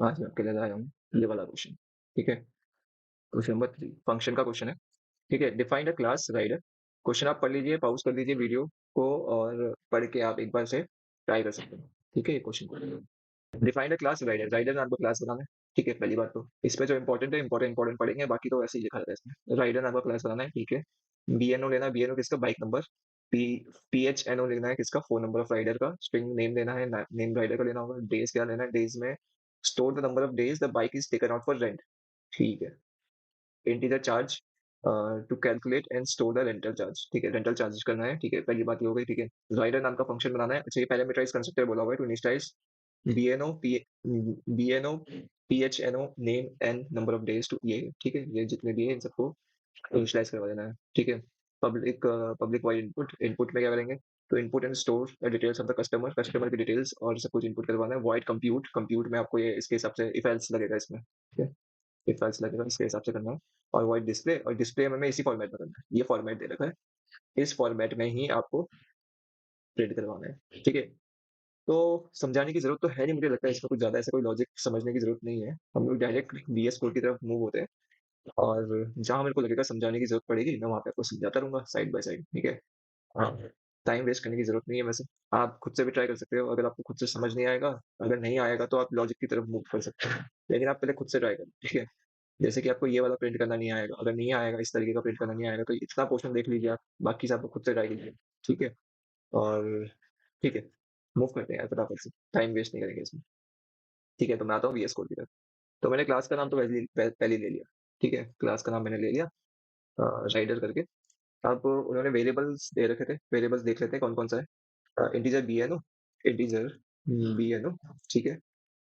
आज मैं आपके लिए लाया हूँ ये वाला क्वेश्चन। ठीक है, क्वेश्चन नंबर 3 फंक्शन का क्वेश्चन है। ठीक है, define a class rider. Question आप पढ़ लीजिए, पॉज कर लीजिए वीडियो को और पढ़ के आप एक बार से ट्राई कर सकते हैं। ठीक है, ये क्वेश्चन को define a class rider, rider नाम का क्लास बनाना है। ठीक है, पहली बात तो इसमें जो इंपॉर्टेंट है इंपॉर्टेंट पढ़ेंगे, बाकी तो ऐसे ही लिखा रहता है इसमें। राइडर नाम का क्लास बनाना है। ठीक है, बीएनओ लेना है, बीएनओ किसका, बाइक नंबर। पी पीएचएनओ लेना है किसका, फोन नंबर ऑफ राइडर का। स्ट्रिंग नेम लेना है, नेम राइडर का लेना होगा। डेज क्या लेना है, डेज में store the number of days the bike is taken out for rent. ठीक है, integer charge to calculate and store the rental charge. ठीक है, रेंटल चार्ज करना है। ठीक है, पहली बात ये हो गई। ठीक है, राइडर नाम का फंक्शन बनाना है। अच्छा, ये पैरामीटराइज कंस्ट्रक्टर बोला हुआ है to initialise BNO BNO PHNO name and number of days to ये। ठीक है, ये जितने भी है इन सबको इनिशियलाइज करवा देना है। ठीक है, पब्लिक वाइड इनपुट, इनपुट में क्या करेंगे, तो input and store details of the customer, customer की डिटेल्स और सब कुछ इनपुट करवाना है। वाइड कंप्यूट, कंप्यूट में आपको ये इसके हिसाब से इफ एल्स लगेगा इसमें। ठीक है, इफ एल्स लगेगा इसके हिसाब से करना है। और वाइड डिस्प्ले, और डिस्प्ले में इसी फॉर्मेट में करना है। ये फॉर्मेट दे रखा है, इस फॉर्मेट में ही आपको प्रिंट करवाना है। ठीक है, तो समझाने की जरूरत तो है नहीं, मुझे लगता है इसमें कुछ ज्यादा ऐसा कोई लॉजिक समझने की जरूरत नहीं है। हम लोग डायरेक्ट VS कोड की तरफ मूव होते हैं, और जहां मेरे को लगेगा समझाने की जरूरत पड़ेगी मैं वहां पे आपको समझाता रहूंगा साइड बाय साइड। ठीक है, हाँ, टाइम वेस्ट करने की जरूरत नहीं है। वैसे आप खुद से भी ट्राई कर सकते हो, अगर आपको खुद से समझ नहीं आएगा, अगर नहीं आएगा तो आप लॉजिक की तरफ मूव कर सकते हो, लेकिन आप पहले खुद से ट्राई करो। ठीक है, जैसे कि आपको ये वाला प्रिंट करना नहीं आएगा, अगर नहीं आएगा इस तरीके का प्रिंट करना नहीं आएगा, तो इतना पोर्शन देख लीजिए आप, बाकी से आपको खुद से ट्राई कीजिए। ठीक है, और ठीक है, मूव करते हैं यार फटाफट से, टाइम वेस्ट नहीं करेंगे इसमें। ठीक है, तो मैं आता हूँ VS कोड की तरफ। तो मैंने क्लास का नाम तो पहले ही ले लिया। ठीक है, क्लास का नाम मैंने ले लिया राइडर करके। अब उन्होंने वेरिएबल्स दे रखे थे, वेरिएबल्स देख लेते हैं कौन कौन सा है। Integer BNO, integer BNO। ठीक है,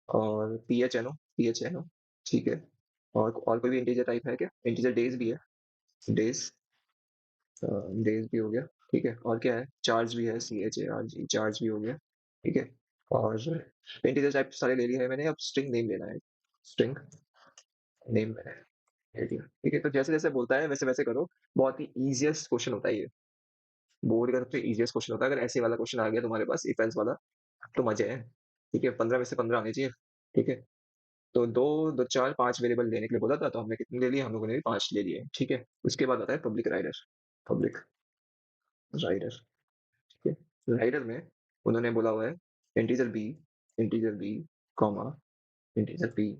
और PHNO। ठीक है, और कोई भी इंटीजर टाइप है क्या, इंटीजर डेज भी है, डेज, डेज भी हो गया। ठीक है, और क्या है, चार्ज भी है, CHARG, चार्ज भी हो गया। ठीक है, और इंटीजर टाइप सारे ले लिए हैं मैंने। अब स्ट्रिंग नेम लेना है, स्ट्रिंग नेम मैंने ले लिया। ठीक है, तो जैसे जैसे बोलता है वैसे वैसे करो। बहुत ही इजिएस्ट क्वेश्चन होता है ये, बोर्ड का सबसे इजिएस्ट क्वेश्चन होता है। अगर ऐसे वाला क्वेश्चन आ गया तुम्हारे पास इफ एल्स वाला, तो मजे हैं। ठीक है, 15 में से 15 आने चाहिए। ठीक है, तो दो दो चार पांच वेरिएबल लेने के लिए बोला था, तो हमने कितने ले लिए, हम लोगों ने भी 5 ले लिए। ठीक है, उसके बाद आता है पब्लिक राइडर। पब्लिक राइडर, ठीक है, राइडर में उन्होंने बोला हुआ है integer B, integer B comma, integer B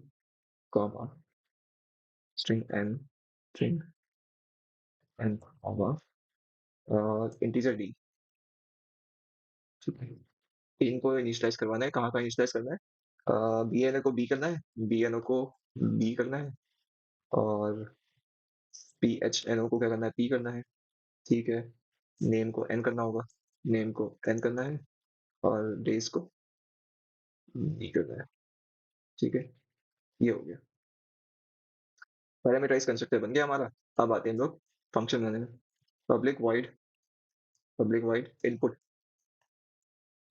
comma, string N, string N comma, integer D. ठीक है, इनको इनिशियलाइज करवाना है। कहाँ का इनिशियलाइज करना है, BNO को बी करना है, BNO को बी करना है, और PHNO को क्या करना है, पी करना है। ठीक है, नेम को एन करना होगा, नेम को एन करना है, और डेज को बी करना है। ठीक है, ये हो गया, पैरामीटराइज कंस्ट्रक्टर बन गया हमारा। अब आते हैं हम लोग फंक्शन बनाने में। Public wide, public wide input,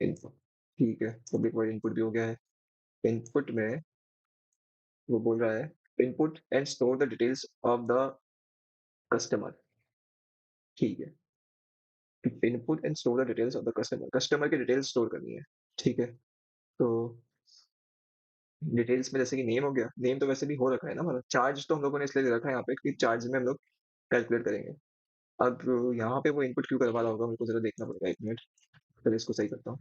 input. ठीक है, पब्लिक वाइड इनपुट भी हो गया है। इनपुट में वो बोल रहा है input and store the details of the customer. ठीक है, input and store the details of the customer, customer की डिटेल्स स्टोर करनी है। ठीक है, तो डिटेल्स में जैसे कि नेम हो गया, नेम तो वैसे भी हो रखा है ना हमारा। चार्ज तो हम लोगों ने इसलिए दे रखा है यहाँ पे कि चार्ज में हम लोग कैलकुलेट करेंगे। अब यहाँ पे वो इनपुट क्यों करवा रहा होगा, मेरे को जरा देखना पड़ेगा, एक मिनट, फिर इसको सही करता हूँ।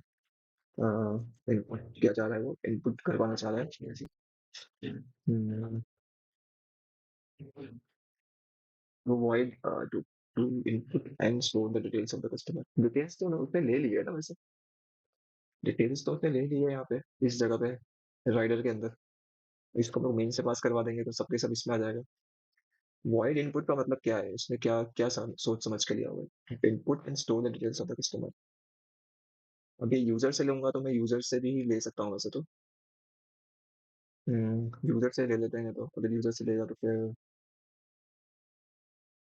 इनपुट क्या चाह रहा है, वो इनपुट करवाना चाह रहा है। हम्म, वो void to to input and store the details of the customer. Details तो उसने ले ली है ना वैसे, डिटेल्स तो उसने ले ली है यहाँ पे इस जगह पे राइडर के अंदर। इसको हम लोग मेन से पास करवा देंगे तो सबके सब इसमें आ जाएगा। वॉइड इनपुट का मतलब क्या है, इसने क्या क्या सोच समझ के लिया हुआ है, input and store the details of the customer. अब ये यूजर से लूंगा तो मैं यूजर से भी ले सकता हूँ वैसे तो। यूजर से ले लेते हैं, तो अगर यूजर से लेगा तो फिर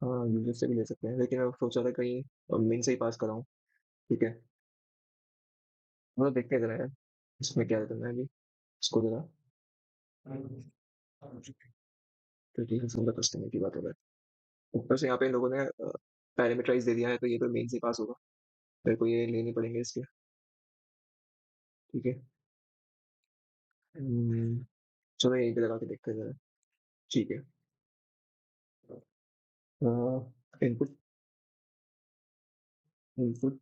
हाँ यूजर से भी ले सकते हैं, लेकिन मैं सोच रहा था कहीं मेन से ही पास कराऊँ। ठीक है, मतलब देखते हैं जरा यार इसमें क्या करना है अभी, इसको जरा डिटेल्स ऑफ द कस्टमर की बात हो रहा है। ऊपर से यहाँ पे इन लोगों ने पैरामीटराइज दे दिया है, तो ये तो मेन से ही पास होगा, मेरे को ये लेने पड़ेंगे इसके। ठीक है, हम्म, चलो यहीं पे लगा के देखते हैं ज़रा। ठीक है। Uh, input input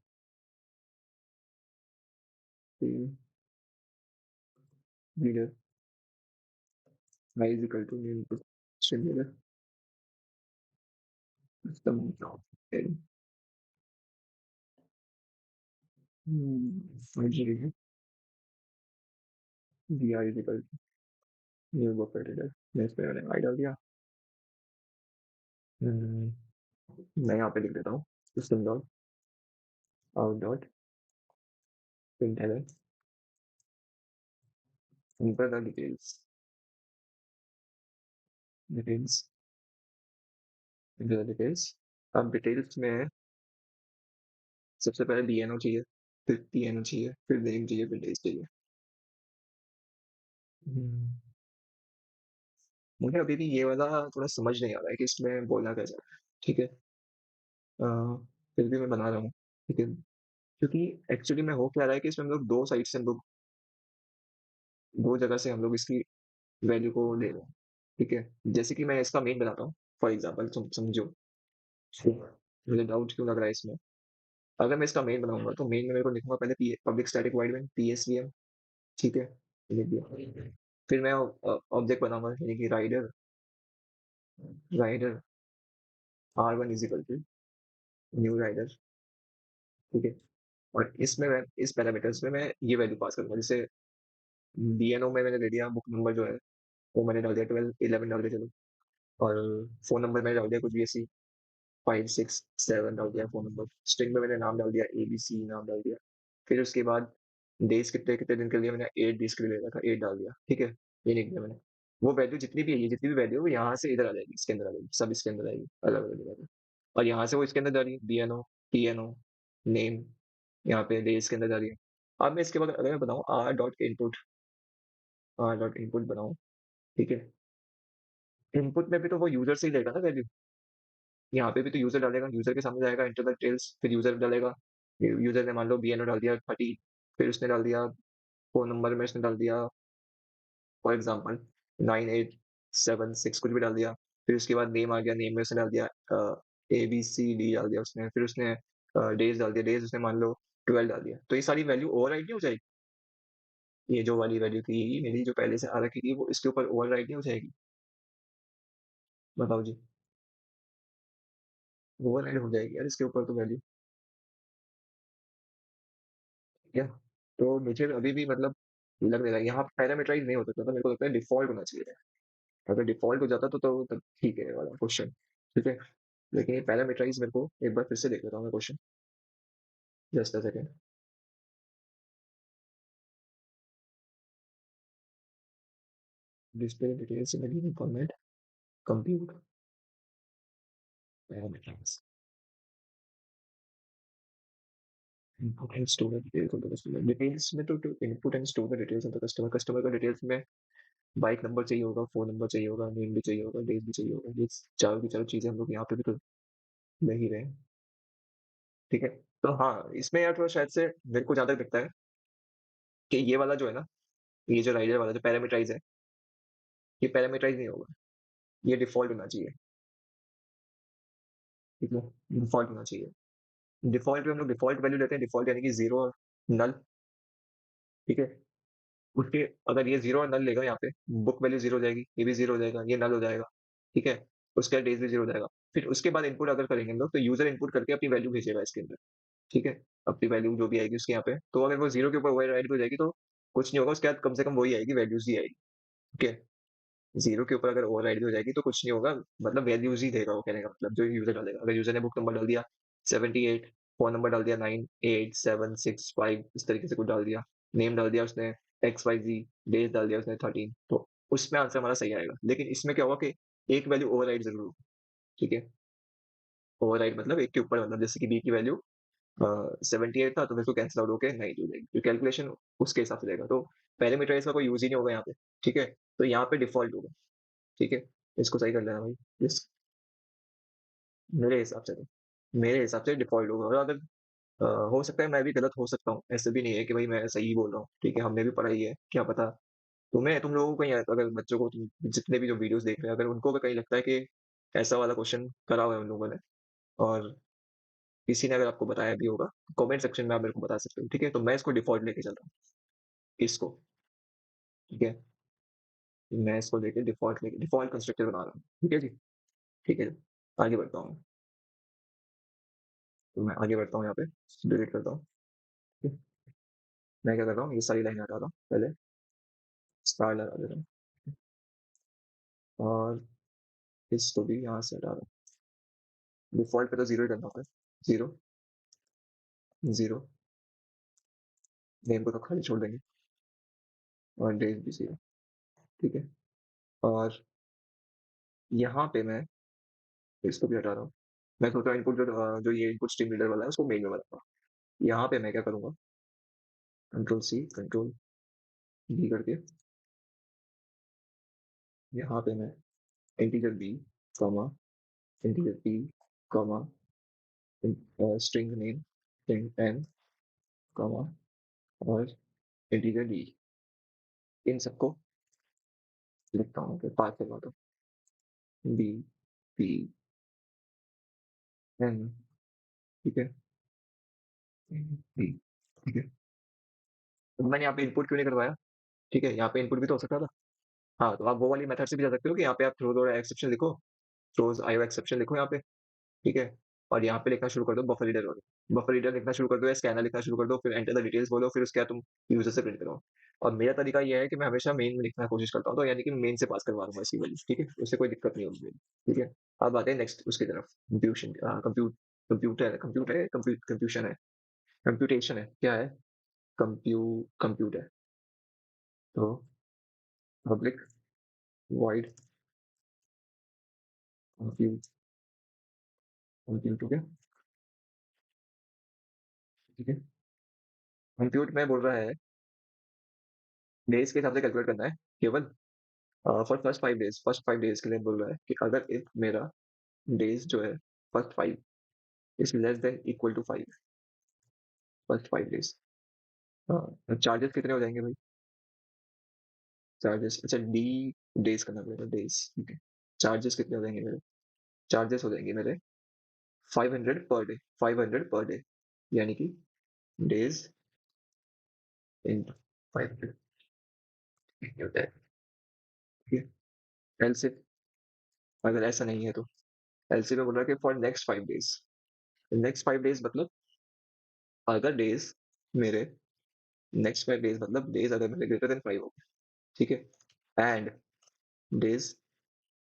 reader I is equal to new input similar system and engineering vi is equal to new buffer reader मैं इसमें मैंने i डाल दिया। हम्म, मैं यहाँ पे लिख देता हूँ system dot out dot println enter the details enter the details। अब डिटेल्स में सबसे पहले DNO चाहिए, फिर TNO चाहिए, फिर नेम चाहिए, फिर डेज चाहिए। हम्म, मुझे अभी भी ये वाला थोड़ा समझ नहीं आ रहा है कि इसमें बोलना कैसा है। ठीक है। अ, फिर भी मैं बना रहा हूँ। ठीक है। क्योंकि एक्चुअली में हो क्या रहा है कि इसमें हम लोग 2 साइड से हम लोग 2 जगह से हम लोग इसकी वैल्यू को ले रहे हैं। ठीक है? जैसे कि मैं इसका मेन बनाता हूँ, फॉर एग्ज़ाम्पल समझो। मुझे डाउट क्यों लग रहा है इसमें? अगर मैं इसका मेन बनाऊँगा तो मेन में मेरे को लिखूँगा पहले P public static void main PSVM. ठीक है? लिख दिया। फिर मैं ऑब्जेक्ट बनाऊँगा यानी कि rider R1 is equal to new rider. ठीक है? और इसमें मैं इस पैरामीटर्स में मैं ये वैल्यू पास करूँगा। जैसे डीएनओ में मैंने दे दिया बुक नंबर जो है, वो मैंने डाल दिया 12 11 डाल दिया चलो। और फ़ोन नंबर मैंने डाल दिया कुछ भी ऐसे ही 5 6 7 डाल दिया फ़ोन नंबर। स्ट्रिंग में मैंने नाम डाल दिया एबीसी नाम डाल दिया। फिर उसके बाद डेज़ कितने-कितने दिन के लिए मैंने 8 डेज़ के लिए ले रखा 8 डाल दिया। ठीक है? ये लिख दिया मैंने। वो वैल्यू जितनी भी है, ये जितनी भी वैल्यू है वो यहाँ से इधर आ जाएगी, इसके अंदर आ जाएगी, सब इसके अंदर आएगी, अलग-अलग जगह पे। और यहाँ से वो इसके अंदर जा रही है, बीएनओ, टीएनओ, नेम, यहाँ पे डेज़ के अंदर जा रही है। अब मैं इसके बाद अगर मैं बनाऊँ आर डॉट इनपुट बनाऊँ, ठीक है? इनपुट में भी तो वो यूज़र से ही लेगा ना वैल्यू। यहाँ पे भी तो यूज़र डालेगा, यूज़र के सामने जाएगा एंटर द डिटेल्स, फिर यूज़र डालेगा। यूज़र ने मान लो बीएनओ डाल दिया 30, फिर उसने डाल दिया फ़ोन नंबर में उसने डाल दिया फॉर एग्ज़ाम्पल 9876 कुछ भी डाल दिया। फिर उसके बाद नेम आ गया, नेम में उसने डाल दिया एबीसीडी डाल दिया उसने। फिर उसने डेज़ डाल दिया, डेज़ उसने मान लो 12 डाल दिया। तो ये सारी वैल्यू ओवरराइट नहीं हो जाएगी? ये जो वाली वैल्यू थी मेरी जो पहले से आ रखी थी, वो इसके ऊपर ओवरराइट नहीं हो जाएगी? बताओ जी। ओवरराइड हो जाएगी यार इसके ऊपर तो वैल्यू। क्या? तो मुझे अभी भी मतलब लग नहीं रहा है, यहाँ पैरामीटराइज़ नहीं हो सकता था, मेरे को लगता है डिफ़ॉल्ट होना चाहिए था। अगर डिफ़ॉल्ट हो जाता तो तब ठीक है ये वाला क्वेश्चन, ठीक है? लेकिन ये पैरामीटराइज़ मेरे को एक बार फिर से देख लेता हूँ मैं question, just a second. Display details in a given format, compute parameterise, input and store the details of the customer. Details में तो input and store the details of the customer, customer का डिटेल्स में bike number चाहिए होगा, phone number चाहिए होगा, name भी चाहिए होगा, डेट भी चाहिए होगा। ये चारों की चारों चीज़ें हम लोग यहाँ पे भी तो ले ही रहे हैं, ठीक है? तो हाँ, इसमें यार थोड़ा शायद से मेरे को जहाँ तक लगता है कि ये वाला जो है ना, ये जो राइडर वाला जो पैरामीटराइज़ है, ये पैरामीटराइज़ नहीं होगा, ये डिफ़ॉल्ट होना चाहिए, ठीक है? डिफ़ॉल्ट होना चाहिए। डिफ़ॉल्ट में हम लोग डिफ़ॉल्ट वैल्यू लेते हैं, डिफ़ॉल्ट यानी कि 0 और नल, ठीक है? उसके अगर ये 0 और नल लेगा यहाँ पे, बुक वैल्यू 0 हो जाएगी, ये भी 0 हो जाएगा, ये नल हो जाएगा, ठीक है? उसके बाद डेज़ भी 0 हो जाएगा। फिर उसके बाद इनपुट अगर करेंगे हम लोग, तो यूज़र इनपुट करके अपनी वैल्यू भेजेगा इसके अंदर, ठीक है? अपनी वैल्यू जो भी आएगी उसके यहाँ पे, तो अगर वो 0 के ऊपर ओवरराइड हो जाएगी तो कुछ नहीं होगा, उसके बाद कम से कम वही आएगी, वैल्यूज़ ही आएगी, ठीक है? 0 के ऊपर अगर ओवरराइड भी हो जाएगी तो कुछ नहीं होगा, मतलब वैल्यूज़ ही देगा वो कहने का मतलब जो यूज़र डालेगा। अगर यूज़र ने बुक नंबर डाल दिया 78, फ़ोन नंबर डाल दिया 98765 इस तरीके से कुछ डाल दिया, नेम डाल दिया उसने XYZ, डेज़ डाल दिया उसने 13 तो उसमें आंसर हमारा सही आएगा। लेकिन इसमें क्या होगा कि एक वैल्यू ओवरराइड ज़रूर होगी, ठीक है? ओवरराइड मतलब एक के ऊपर मतलब जैसे कि बी की वैल्यू 78 था तो फिर उसको कैंसल आउट होके 90 हो जाएगी। तो कैलकुलेशन उसके हिसाब से रहेगा। तो पैरामीटराइज़ का कोई यूज़ ही नहीं होगा यहाँ पे, ठीक है? तो यहाँ पे डिफ़ॉल्ट होगा, ठीक है? इसको सही कर लेना भाई। इस मेरे हिसाब से तो, मेरे हिसाब से डिफ़ॉल्ट होगा और अगर हो सकता है मैं भी गलत हो सकता हूँ। ऐसा भी नहीं है कि भाई मैं सही बोल रहा हूँ, ठीक है? हमने भी पढ़ा ही है, क्या पता तुम लोगों को कहीं अगर बच्चों को तुम जितने भी जो वीडियोस देख रहे हैं, अगर उनको भी कहीं लगता है कि ऐसा वाला क्वेश्चन करा हुआ है उन लोगों ने, और किसी ने अगर आपको बताया भी होगा, कमेंट सेक्शन में आप मेरे को बता सकते हो, ठीक है? तो मैं इसको डिफॉल्ट लेके चल रहा हूँ, इसको, ठीक है? मैं इसको लेके डिफॉल्ट कंस्ट्रक्टर बना रहा हूँ, ठीक है जी? ठीक है, आगे बढ़ता हूँ। तो मैं आगे बढ़ता हूँ, यहाँ पे डिलीट करता हूँ, ठीक है? मैं क्या कर रहा हूँ, ये सारी लाइन हटा रहा हूँ, पहले स्टार लगा दे रहा हूँ, और इसको भी यहाँ से हटा रहा हूँ। डिफॉल्ट पे तो जीरो ही करना होता है, जीरो, जीरो, नेम को तो खाली छोड़ देंगे, और डेट भी जीरो, ठीक है? और यहाँ पे मैं इसको भी हटा रहा हूँ। मैं सोच रहा हूँ इनपुट जो ये इनपुट स्ट्रीम रीडर वाला है उसको मेन में बनाऊंगा। यहाँ पे मैं क्या करूंगा, कंट्रोल सी कंट्रोल वी करके, यहाँ पे मैं integer B, comma, integer P, comma, string name, string N, comma, और इंटीजर डी, इन सबको लिखता हूँ, फिर पास करवाता हूँ, बी, पी, एन, ठीक है, बी, ठीक है? तो मैंने यहाँ पे इनपुट क्यों नहीं करवाया? ठीक है, यहाँ पे इनपुट भी तो हो सकता था। हाँ, तो आप वो वाली मेथड से भी जा सकते हो कि यहाँ पे आप थ्रो थोड़ा एक्सेप्शन लिखो, थ्रोज आईओ एक्सेप्शन लिखो यहाँ पे, ठीक है? और यहाँ पे लिखना शुरू कर दो बफर रीडर वगैरह, बफर रीडर लिखना शुरू कर दो या स्कैनर लिखना शुरू कर दो, फिर एंटर द डिटेल्स बोलो, फिर उसके बाद तुम यूजर से प्रिंट करो। और मेरा तरीका ये है कि मैं हमेशा मेन में लिखना कोशिश करता हूँ, तो यानी कि मेन से पास करवा दूंगा इसी वैल्यू, ठीक है? उससे कोई दिक्कत नहीं होगी मेरी, ठीक है? अब आते हैं नेक्स्ट उसकी तरफ, कंप्यूशन, कंप्यूशन है, कंप्यूटेशन है, क्या है? कंप्यूट है, तो पब्लिक वॉइड कंप्यूट, कंप्यूट हो गया, ठीक है? कंप्यूट में बोल रहा है डेज के हिसाब से कैलकुलेट करना है केवल, फॉर फर्स्ट 5 डेज के लिए बोल रहा है कि अगर इफ मेरा डेज जो है first 5 is less than equal to 5, first 5 days, charges कितने हो जाएंगे भाई? चार्जेस, अच्छा डी, डेज करना पड़ेगा, डेज, ठीक है? चार्जेस कितने हो जाएंगे मेरे? चार्जेस हो जाएंगे मेरे 500 पर डे, 500 पर डे, यानी कि डेज इन 500 होता है, ठीक है? एल से, अगर ऐसा नहीं है तो एल से में बोल रहा है कि for next 5 days, next 5 days मतलब अगर डेज मेरे, नेक्स्ट 5 डेज मतलब डेज अगर मेरे ग्रेटर देन 5 हो, ठीक है? And days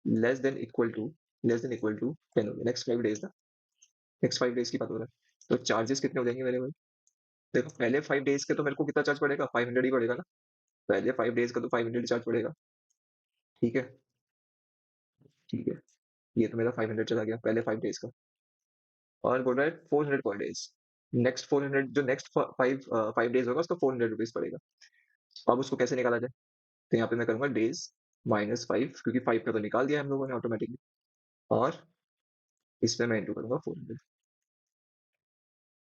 less than equal to, less than equal to 10 हो गए, नेक्स्ट 5 डेज ना, नेक्स्ट 5 डेज की बात हो रहा है, तो चार्जेस कितने हो जाएंगे मेरे भाई? देखो पहले 5 डेज के तो मेरे को कितना चार्ज पड़ेगा, 500 ही पड़ेगा ना, पहले 5 डेज का तो 500 चार्ज पड़ेगा, ठीक है? ठीक है, ये तो मेरा 500 चला गया पहले 5 डेज का, और बोल रहा है 400 पर डेज, नेक्स्ट 400, जो नेक्स्ट 5 डेज होगा उसका 400 रुपीज पड़ेगा। अब उसको कैसे निकाला जाए? तो यहाँ पे मैं करूंगा डेज -5, क्योंकि 5 का तो निकाल दिया हम लोगों ने ऑटोमेटिकली, और इसमें मैं इंटू करूंगा 400।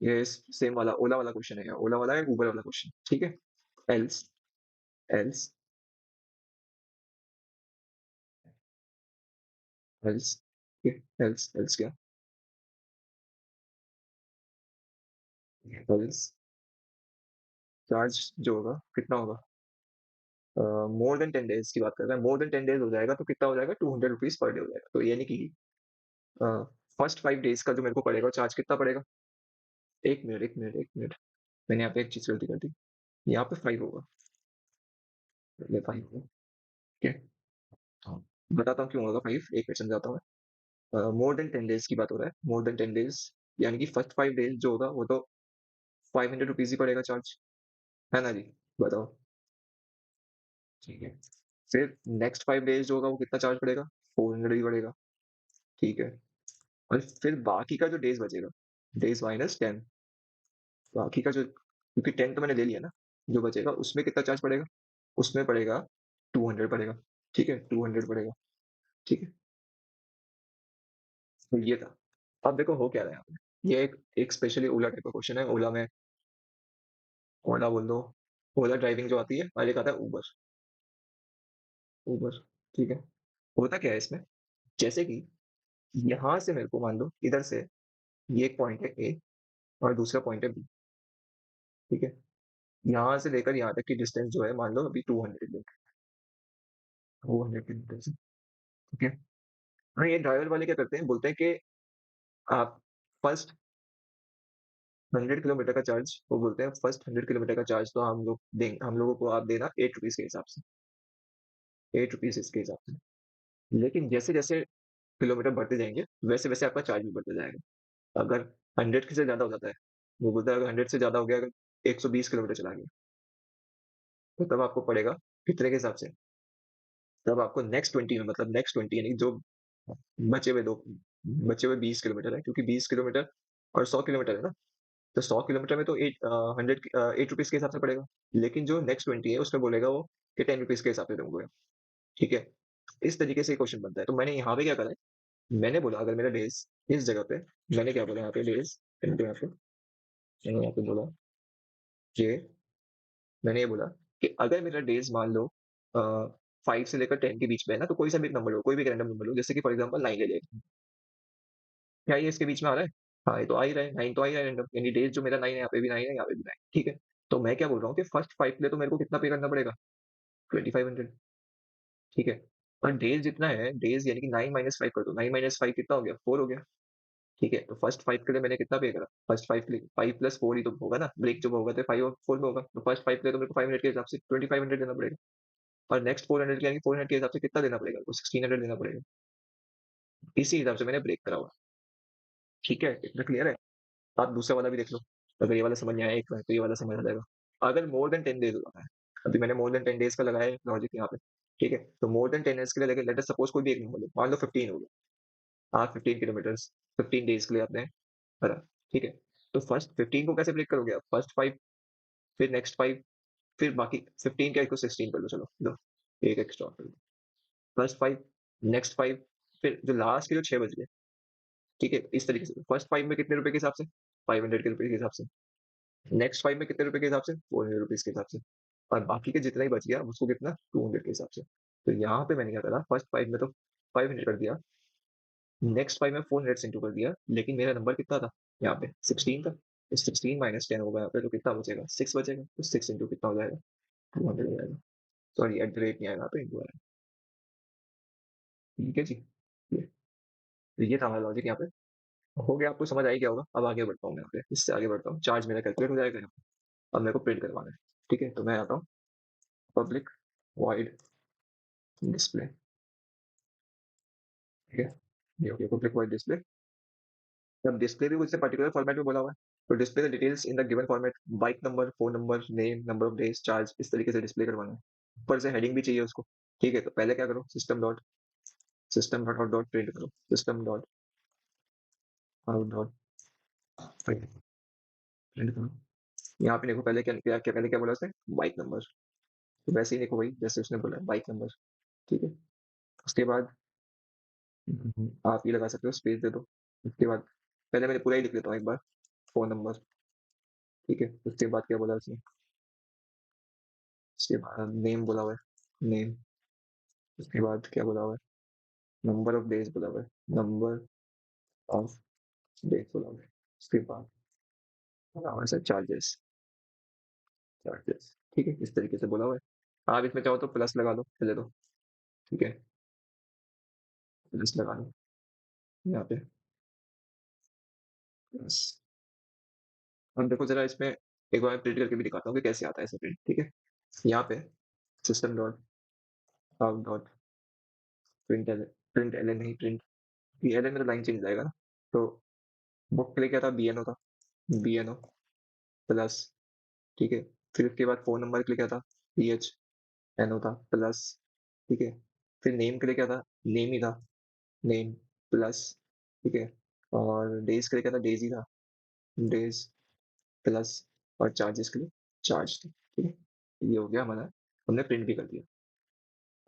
ये सेम वाला ओला वाला क्वेश्चन है, ओला वाला है, उबर वाला क्वेश्चन, ठीक है? Else, else, else, else, else क्या? एल्स चार्ज जो होगा कितना होगा? मोर देन 10 डेज की बात कर रहे हैं, मोर देन 10 डेज हो जाएगा तो कितना हो जाएगा? 200 रुपीज पर डे हो जाएगा, तो यानी कि फर्स्ट 5 डेज का जो मेरे को पड़ेगा चार्ज कितना पड़ेगा? एक मिनट, मैंने यहाँ पे एक चीज गलती कर दी, यहाँ पे 5 होगा, ये 5 होगा, ठीक है? हाँ, बताता हूँ क्यों होगा 5, एक मिनट समझाता हूँ मैं। मोर देन 10 डेज की बात हो रहा है, मोर देन 10 डेज, यानी कि फर्स्ट 5 डेज जो होगा वो तो 500 रुपीज ही पड़ेगा चार्ज, है ना जी? बताओ, ठीक है? फिर नेक्स्ट 5 डेज जो होगा वो कितना चार्ज पड़ेगा? 400 ही पड़ेगा, ठीक है? और फिर बाकी का जो डेज बचेगा, डेज -10, बाकी का जो, क्योंकि 10 तो मैंने ले लिया ना, जो बचेगा उसमें कितना चार्ज पड़ेगा? उसमें पड़ेगा 200 पड़ेगा, ठीक है? 200 पड़ेगा, ठीक है? तो ये था। अब देखो हो क्या रहा है यहाँ पे, ये एक स्पेशली ओला टाइप का क्वेश्चन है, ओला में, ओला बोल दो, ओला ड्राइविंग जो आती है, और एक आता है उबर, ऊबर, ठीक है। होता क्या है इसमें, जैसे कि यहाँ से मेरे को मान लो इधर से ये एक पॉइंट है ए और दूसरा पॉइंट है बी, ठीक है? यहाँ से लेकर यहाँ तक की डिस्टेंस जो है मान लो अभी 200 मीटर, 200 किलोमीटर से, ठीक है? हाँ, ये ड्राइवर वाले क्या करते हैं, बोलते हैं कि आप फर्स्ट 100 किलोमीटर का चार्ज, वो बोलते हैं फर्स्ट 100 किलोमीटर का चार्ज तो हम लोगों को आप देना 8 रुपीज़ के हिसाब से, 8 रुपीज़ इसके हिसाब से। लेकिन जैसे-जैसे किलोमीटर बढ़ते जाएँगे, वैसे-वैसे आपका चार्ज भी बढ़ता जाएगा। अगर 100 से ज़्यादा हो जाता है, वो बोलता है अगर 100 से ज़्यादा हो गया, अगर 120 किलोमीटर चला गया, तो तब आपको पड़ेगा कितने के हिसाब से? तब आपको नेक्स्ट 20 में, मतलब नेक्स्ट 20 यानी जो बचे हुए 2 बचे हुए 20 किलोमीटर है, क्योंकि 20 किलोमीटर और 100 किलोमीटर है ना, तो 100 किलोमीटर में तो 8 रुपीज़ के हिसाब से पड़ेगा। लेकिन जो नेक्स्ट 20 है, उसमें बोलेगा वो कि 10 रुपीज़ के हिसाब से दूँगा, ठीक है? इस तरीके से क्वेश्चन बनता है। तो मैंने यहाँ पे क्या करा है, मैंने बोला अगर मेरा डेज़ इस जगह पे, मैंने क्या बोला यहाँ पे डेज़, यहाँ पे मैंने यहाँ पे बोला कि मैंने ये बोला कि अगर मेरा डेज़ मान लो अ, 5 से लेकर 10 के बीच में है ना, तो कोई सा भी एक नंबर लो, कोई भी एक रैंडम नंबर लो, जैसे कि फॉर एग्ज़ाम्पल 9 ले लें। क्या ये इसके बीच में आ रहा है? हाँ, ये तो आ ही रहा है, 9 तो आ ही रहा है रैंडम, यानी डेज़ जो मेरा 9 है, यहाँ पे भी 9 है, यहाँ पे भी 9, ठीक है? तो मैं क्या बोल रहा हूँ कि फर्स्ट 5 के लिए तो मेरे को कितना पे करना पड़ेगा? 2500, ठीक है? और डेज़ जितना है, डेज़ यानी कि 9 माइनस 5 कर दो, 9 माइनस 5 कितना हो गया? 4 हो गया, ठीक है? तो फर्स्ट 5 के लिए मैंने कितना पे करा? फर्स्ट 5 के लिए 5 प्लस 4 ही तो होगा ना, ब्रेक जब होगा तो 5 और 4 में होगा। तो फर्स्ट 5 के लिए तो मेरे को 500 के हिसाब से 2500 देना पड़ेगा, और नेक्स्ट 400 के यानी 400 के हिसाब से कितना देना पड़ेगा? वो 1600 देना पड़ेगा। इसी हिसाब से मैंने ब्रेक करा हुआ है, ठीक है? इतना क्लियर है? आप दूसरा वाला भी देख लो, अगर ये वाला समझ में आया एक बार तो ये वाला समझ आ जाएगा। अगर मोर देन 10 डेज़ होता है, अभी मैंने मोर देन 10 डेज़ का लगाया है लॉजिक यहाँ पे, ठीक है? तो मोर देन 10 डेज़ के लिए लेके लेट अस सपोज़ कोई भी एक नंबर लो, मान लो 15 हो गया। आप 15 किलोमीटर्स 15 डेज़ के लिए आपने करा, ठीक है? तो फर्स्ट 15 को कैसे ब्रेक करोगे आप? फर्स्ट 5, फिर नेक्स्ट 5, फिर बाकी 15 क्या, इसको 16 कर लो, चलो लो, एक एक्स्ट्रा कर लो। फर्स्ट 5, नेक्स्ट 5, फिर जो लास्ट के जो 6 बच गए, ठीक है? इस तरीके से फर्स्ट 5 में कितने रुपए के हिसाब से? 500 के रुपए के हिसाब से। नेक्स्ट 5 में कितने रुपए के हिसाब से? 400 रुपीज़ के हिसाब से। और बाकी का जितना ही बच गया उसको कितना? 200 के हिसाब से। तो यहाँ पे मैंने क्या करा, फर्स्ट 5 में तो 500 कर दिया, नेक्स्ट 5 में 400 से इंटू कर दिया, लेकिन मेरा नंबर कितना था यहाँ पे? 16 था। तो 16 माइनस 10 होगा यहाँ पे, तो कितना बचेगा? 6 बचेगा। तो 6 इंटू कितना हो जाएगा? 200 हो जाएगा। सॉरी, एट द रेट नहीं आएगा यहाँ पे, इंटू आएगा। ठीक है जी। ये तो ये था हमारा लॉजिक यहाँ पे। हो गया, आपको समझ आ ही गया होगा। अब आगे बढ़ता हूँ मैं यहाँ पे, इससे आगे बढ़ता हूँ। चार्ज मेरा कैलकुलेट हो जाएगा यहाँ पे। अब मेरे को प्रिंट करवाना है। ठीक है, तो मैं आता हूँ पब्लिक वॉइड डिस्प्ले, ठीक है? ये हो गया पब्लिक वॉइड डिस्प्ले। अब डिस्प्ले भी मुझसे पर्टिकुलर फॉर्मेट में बोला हुआ है, तो display the details in the given format, bike number, phone number, name, number of days, charge, इस तरीके से डिस्प्ले करवाना है। ऊपर से हेडिंग भी चाहिए उसको। ठीक है, तो पहले क्या करो, system dot out dot print करो, system dot out dot print करो। यहाँ पे देखो पहले क्या क्या क्या पहले क्या बोला उसने, बाइक नंबर, तो वैसे ही देखो भाई जैसे उसने बोला बाइक नंबर, ठीक है? उसके बाद आप ये लगा सकते हो, स्पेस दे दो। उसके बाद पहले मैंने पूरा ही लिख लेता हूँ एक बार, फोन नंबर, ठीक है? उसके बाद क्या बोला उसने, उसके बाद नेम बोला हुआ है, नेम। उसके बाद क्या बोला हुआ है, नंबर ऑफ डेज बोला हुआ है, नंबर ऑफ डेज बोला हुआ है। उसके बाद बोला हुआ है सर चार्जेस, चार्जेस, ठीक है? इस तरीके से बोला हुआ है। आप इसमें चाहो तो प्लस लगा दो, चले दो, ठीक है? प्लस लगा दो यहाँ पे, प्लस। अब देखो जरा इसमें एक बार प्रिंट करके भी दिखाता हूँ कि कैसे आता है ऐसे प्रिंट, ठीक है? यहाँ पे system dot out dot print L, print L नहीं, प्रिंट, ये एल मेरा लाइन चेंज जाएगा ना, तो बुक के लिए क्या था, बी एन ओ था, बी एन ओ प्लस, ठीक है? फिर उसके बाद फ़ोन नंबर के लिए क्या था? PHNO था प्लस, ठीक है? फिर नेम के लिए क्या था? नेम ही था, नेम प्लस, ठीक है? और डेज़ के लिए क्या था? डेज़ ही था, डेज़ प्लस, और चार्जेस के लिए चार्ज थे, ठीक है? ये हो गया हमारा, हमने प्रिंट भी कर दिया।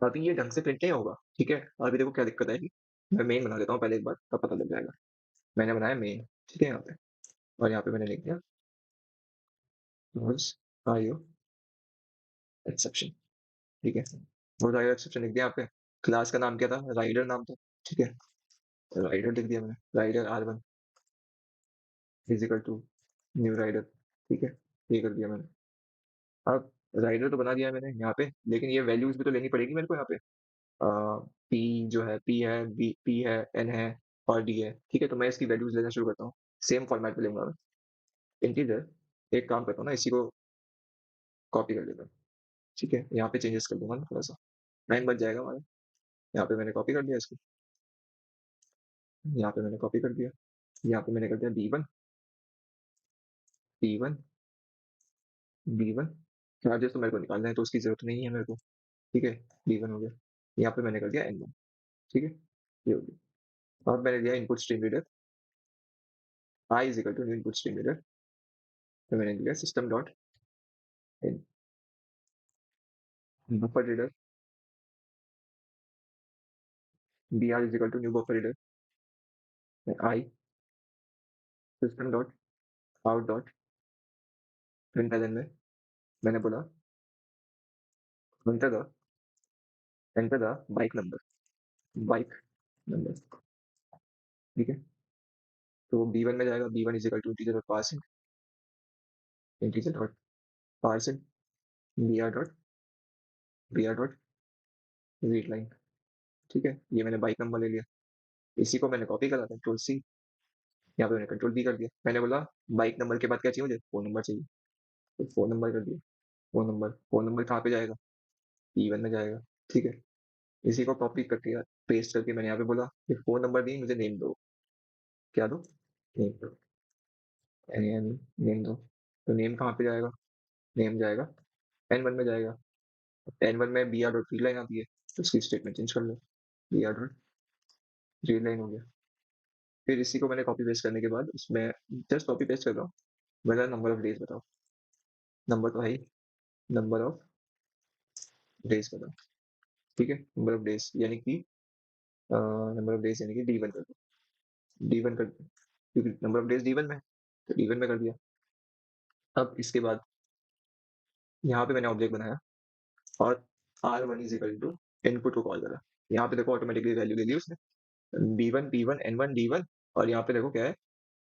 अभी ये ढंग से प्रिंट नहीं होगा, ठीक है? अभी देखो क्या दिक्कत आएगी, मैं मेन बना देता हूँ पहले एक बार, तब पता लग जाएगा। मैंने बनाया मेन, ठीक है यहाँ पे, और यहाँ पे मैंने लिख दिया क्लोज़ IO एक्सेप्शन, ठीक है? वो राइडर एक्सेप्शन लिख दिया यहाँ पे। क्लास का नाम क्या था? राइडर नाम था। ठीक है, राइडर लिख दिया मैंने। Rider R1 is equal to new rider. ठीक है, ये कर दिया मैंने। अब राइडर तो बना दिया है मैंने यहाँ पे, लेकिन ये वैल्यूज भी तो लेनी पड़ेगी मेरे को यहाँ पे। पी जो है, पी है, बी पी है, एन है और डी है। ठीक है, तो मैं इसकी वैल्यूज लेना शुरू करता हूँ। सेम फॉर्मेट में लूंगा मैं। इंटीजर, एक काम करता हूँ ना, इसी को कॉपी कर लेता हूँ। ठीक है, यहाँ पे चेंजेस कर दूंगा ना थोड़ा सा, टाइम बच जाएगा हमारा। यहाँ पे मैंने कॉपी कर दिया इसको, यहाँ पे मैंने कॉपी कर दिया, यहाँ पे मैंने कर दिया B1 B1। चार्जेस तो मेरे को निकालना है तो उसकी जरूरत नहीं है मेरे को। ठीक है, B1 हो गया। यहाँ पे मैंने कर दिया N1। ठीक है, ये हो गया। और मैंने दिया input stream reader, I is equal to input stream reader. तो मैंने दिया system dot in buffer reader, B R is equal to new buffer reader. I system dot out dot println में मैंने बोला enter the enter the bike number. ठीक है, तो B1 में जाएगा, B1 is equal to integer dot parsing, integer dot parsing B R dot read line. ठीक है, ये मैंने बाइक नंबर ले लिया। इसी को मैंने कॉपी करा, कंट्रोल C। यहाँ पे मैंने कंट्रोल V कर दिया। मैंने बोला बाइक नंबर के बाद क्या चाहिए मुझे? फोन नंबर चाहिए, तो फोन नंबर कर दिया। फोन नंबर कहाँ पे जाएगा? B1 में जाएगा। ठीक है, इसी को कॉपी करके पेस्ट करके मैंने यहाँ पे बोला कि फोन नंबर नहीं, मुझे नेम दो। क्या दो? नेम दो। नेम दो। तो नेम कहाँ पे जाएगा? नेम जाएगा N1 में जाएगा। N1 में B R dot read line आती है, तो उसकी स्टेटमेंट चेंज कर लो। B R dot read line हो गया। फिर इसी को मैंने कॉपी पेस्ट करने के बाद उसमें जस्ट कॉपी पेस्ट कर रहा हूँ। मेरा नंबर ऑफ डेज बताओ। नंबर तो है ही, नंबर ऑफ डेज बताओ। ठीक है, नंबर ऑफ डेज यानी कि नंबर ऑफ डेज यानी कि D1 कर दो। D1 कर दो, क्योंकि नंबर ऑफ डेज D1 में है, तो D1 में कर दिया। अब इसके बाद यहाँ पे मैंने ऑब्जेक्ट बनाया और R1 is equal to input को कॉल करा। यहाँ पे देखो ऑटोमेटिकली वैल्यू ले ली उसने, B1 P1 N1 D1। और यहाँ पे देखो क्या है,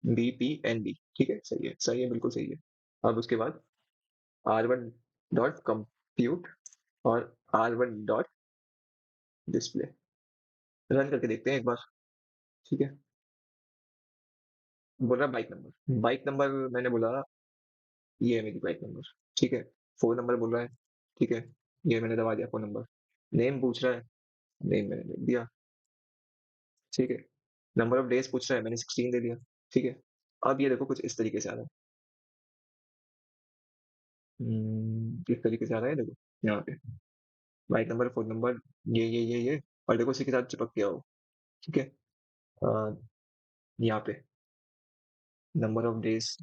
BP NB। ठीक है, सही है, बिल्कुल सही है। अब उसके बाद R1 डॉट कंप्यूट और R1 डॉट डिस्प्ले, रन करके देखते हैं एक बार। ठीक है, बोल रहा बाइक नंबर मैंने बोला ये है मेरी बाइक नंबर। ठीक है, फोन नंबर बोल रहा है। ठीक है, ये मैंने दबा दिया फोन नंबर। नेम पूछ रहा है, नेम मैंने दे दिया। ठीक है, नंबर ऑफ डेज पूछ रहा है, मैंने 16 दे दिया। ठीक है, अब ये देखो कुछ इस तरीके से आ रहा है। किस तरीके से आ रहा है देखो, यहाँ पे बाइक नंबर, फोन नंबर, ये और देखो इसी के साथ चिपक गया हो। ठीक है, अ, यहाँ पे नंबर ऑफ डेज,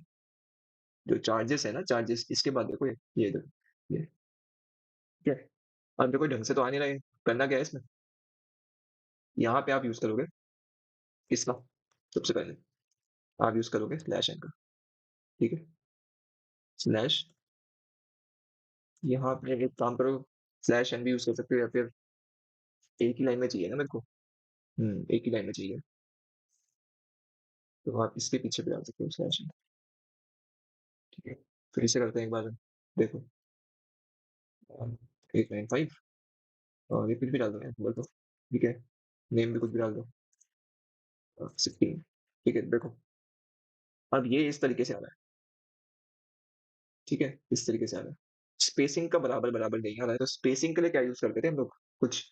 जो चार्जेस है ना, चार्जेस इसके बाद देखो ये देखो ये। ठीक है, अब देखो ढंग से तो आ नहीं रहे। करना क्या है इसमें, यहाँ पे आप यूज करोगे इसका। सबसे पहले आप यूज करोगे स्लैश एन का। ठीक है, स्लैश, यहाँ पे एक काम करो, स्लैश एन भी यूज कर सकते हो, या फिर एक ही लाइन में चाहिए ना मेरे को। एक ही लाइन में चाहिए, तो आप इसके पीछे भी डाल सकते हो स्लैश एन। ठीक है, फिर से करते हैं एक बार, देखो 895 और ये कुछ भी डाल दो यार, बोल दो। ठीक है, नेम भी कुछ भी डाल दो, 16। ठीक है, देखो अब ये इस तरीके से आ रहा है। ठीक है, इस तरीके से आ रहा है। स्पेसिंग का बराबर बराबर नहीं आ रहा है, तो स्पेसिंग के लिए क्या यूज करते थे हम लोग? कुछ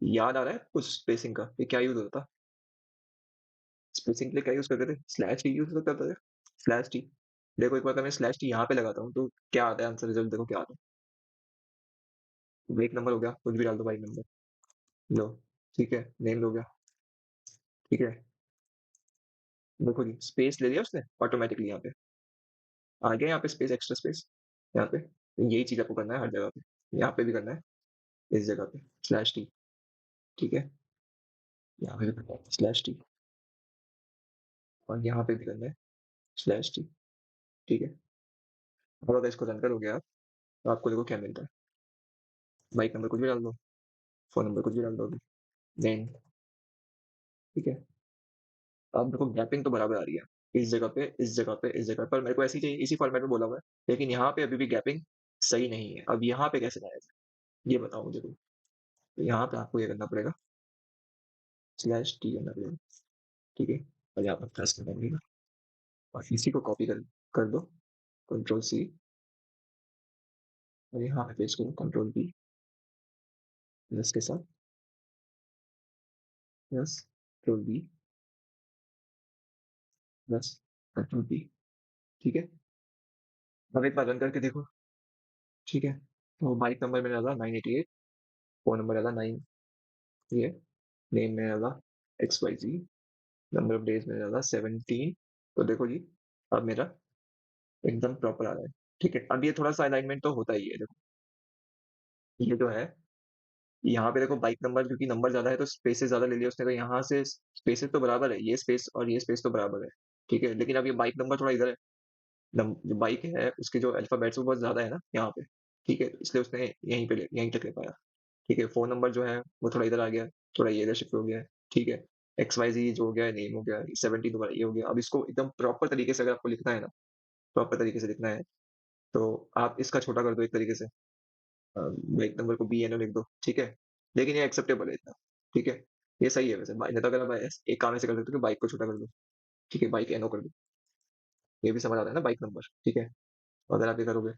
याद आ रहा है कुछ स्पेसिंग का? ये क्या यूज होता था स्पेसिंग के लिए? क्या यूज करते थे? स्लैश टी यूज करते थे, स्लैश टी। देखो एक बार मैं स्लैश टी यहाँ पे लगाता हूँ तो क्या आता है आंसर, रिजल्ट देखो क्या आता है। एक नंबर हो गया, कुछ भी डाल दो भाई नंबर, लो। ठीक है, नेम हो गया। ठीक है, देखो जी स्पेस ले लिया उसने ऑटोमेटिकली। यहाँ पे आ गया, यहाँ पे स्पेस, एक्स्ट्रा स्पेस यहाँ पे। यही चीज आपको करना है हर जगह पे, यहाँ पे भी करना है, इस जगह पे स्लैश टी। ठीक है, यहाँ पे भी करना है स्लैश टी, और यहाँ पे भी करना है स्लैश टी। ठीक है, अब अगर इसको रन करोगे आप, तो आपको देखो क्या मिलता है। बाइक नंबर कुछ भी डाल दो, फ़ोन नंबर कुछ भी डाल दो अभी, देन ठीक है। अब देखो गैपिंग तो बराबर आ रही है। इस जगह पे, इस जगह पे, इस जगह पर मेरे को ऐसी चाहिए, इसी फॉर्मेट में बोला हुआ है। लेकिन यहाँ पे अभी भी गैपिंग सही नहीं है। अब यहाँ पे कैसे लाया जाए? ये बताओ मुझे तुम। तो यहाँ पे आपको ये करना पड़ेगा, स्लैश टी करना पड़ेगा, ठीक है? और यहाँ पर प्रेस करना पड़ेगा और इसी को कॉपी कर दो, कंट्रोल सी, और यहाँ पे पेस्ट करो कंट्रोल वी प्लस के साथ, plus control we plus control we, ठीक है? अब एक बार रन करके देखो, ठीक है? तो बाइक नंबर मेरा डाला 988, फ़ोन नंबर डाला 9, ये नेम में डाला XYZ, नंबर ऑफ डेज़ में डाला 17। तो देखो जी, अब मेरा एकदम प्रॉपर आ रहा है, ठीक है? अब ये थोड़ा-सा अलाइनमेंट तो होता ही है देखो, ये जो है, यहाँ पे देखो बाइक नंबर क्योंकि नंबर ज़्यादा है तो स्पेसेस ज़्यादा ले लिया उसने, तो यहाँ से स्पेसेस तो बराबर है, ये स्पेस और ये स्पेस तो बराबर है, ठीक है? लेकिन अब ये बाइक नंबर थोड़ा इधर है, जो बाइक है उसके जो अल्फ़ाबेट्स वो बहुत ज़्यादा है ना यहाँ पे, ठीक है? इसलिए उसने यहीं तक ले पाया, ठीक है? फ़ोन नंबर जो है वो थोड़ा इधर आ गया, थोड़ा ये इधर शिफ्ट हो गया है, ठीक है? XYZ जो हो गया है, नेम हो गया, 17 दोबारा ये हो गया। अब इसको एकदम प्रॉपर तरीके से अगर आपको लिखना है ना, प्रॉपर तरीके से लिखना है, तो आप इसका छोटा कर दो एक तरीके से, बाइक नंबर को BNO लिख दो, ठीक है? लेकिन ये एक्सेप्टेबल है इतना, ठीक है? ये सही है वैसे, नहीं तो अगर आप एक काम ऐसे कर सकते हो कि बाइक को छोटा कर दो, ठीक है? बाइक NO कर दो, ये भी समझ आता है ना बाइक नंबर, ठीक है? तो अगर आप ये करोगे,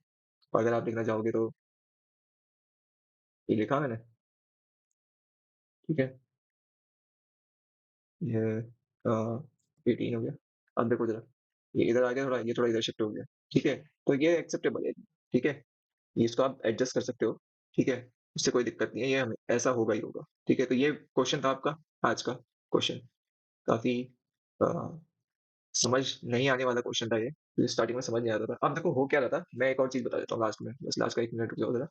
और अगर आप लिखना चाहोगे तो ये लिखा मैंने, ठीक है? ये 18 हो गया। अब देखो ज़रा, ये इधर आ गया थोड़ा, ये थोड़ा इधर शिफ्ट हो गया, ठीक है? तो ये एक्सेप्टेबल है, ठीक है? ये इसको आप एडजस्ट कर सकते हो, ठीक है? उससे कोई दिक्कत नहीं है, ये हमें ऐसा होगा ही होगा, ठीक है? तो ये क्वेश्चन था आपका, आज का क्वेश्चन। काफ़ी अ, समझ नहीं आने वाला क्वेश्चन था ये, मुझे स्टार्टिंग में समझ नहीं आता था। अब देखो हो क्या रहा था, मैं एक और चीज़ बता देता हूँ लास्ट में, बस लास्ट का 1 मिनट रुक जाओ ज़रा।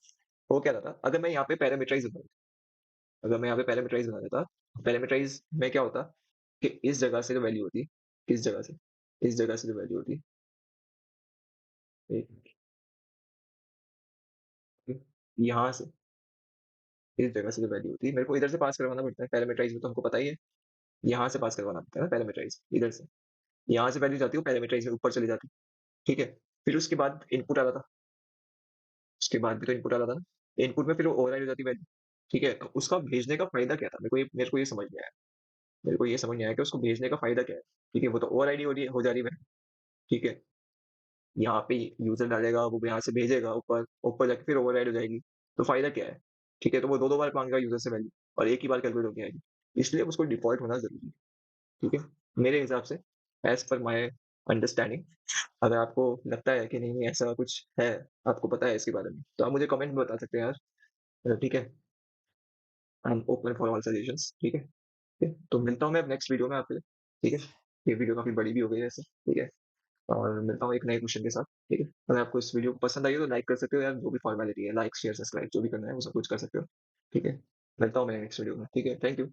हो क्या रहा था, अगर मैं यहाँ पे पैरामीटराइज़ बना अगर मैं यहाँ पे पैरामीटराइज़ बना देता, पैरामीटराइज़ में क्या होता कि इस जगह से जो वैल्यू होती, इस जगह से, इस जगह से जो वैल्यू होती, एक मिनट, यहाँ से, इस जगह से जो वैल्यू होती है, मेरे को इधर से पास करवाना पड़ता है पैरामीटराइज़ में, तो हमको पता ही है। यहाँ से पास करवाना पड़ता है ना पैरामीटराइज़, इधर से। यहाँ से वैल्यू जाती है वो पैरामीटराइज़ में ऊपर चली जाती है, ठीक है? फिर उसके बाद इनपुट आ रहा था, उसके बाद भी तो इनपुट आ रहा था ना। इनपुट में फिर वो ओवरराइड हो जाती है वैल्यू, ठीक है? तो उसका भेजने का फ़ायदा क्या था? मेरे को ये समझ नहीं आया। मेरे को ये समझ नहीं आया कि उसको भेजने का फ़ायदा क्या है? ठीक है, वो तो ओवरराइड ही हो जा रही है वैल्यू, ठीक है? यहाँ पे यूज़र डालेगा, वो यहाँ से भेजेगा ऊपर, ऊपर जाके फिर ओवरराइड हो जाएगी। तो फ़ायदा क्या है? ठीक है, तो वो 2-2 बार माँगेगा यूज़र से वैल्यू और एक ही बार कैलकुलेट होके आएगी। इसलिए उसको डिफ़ॉल्ट होना ज़रूरी है, ठीक है? मेरे हिसाब से एज़ पर माय अंडरस्टैंडिंग, अगर आपको लगता है कि नहीं ऐसा कुछ है, आपको पता है इसके बारे में, तो आप मुझे कमेंट में बता सकते हैं यार। ठीक है? I am open for all suggestions, ठीक है? ठीक है? तो मिलता हूँ मैं अब नेक्स्ट वीडियो में आपसे, ठीक है? ये वीडियो काफ़ी बड़ी भी हो गई है वैसे, ठीक है? और मिलता हूँ एक नए क्वेश्चन के साथ, ठीक है? अगर आपको इस वीडियो पसंद आई हो तो लाइक कर सकते हो यार, जो भी फॉर्मेलिटी है, लाइक, शेयर, सब्सक्राइब जो भी करना है वो सब कुछ कर सकते हो, ठीक है? मिलता हूँ मैं नेक्स्ट वीडियो में, ठीक है? Thank you.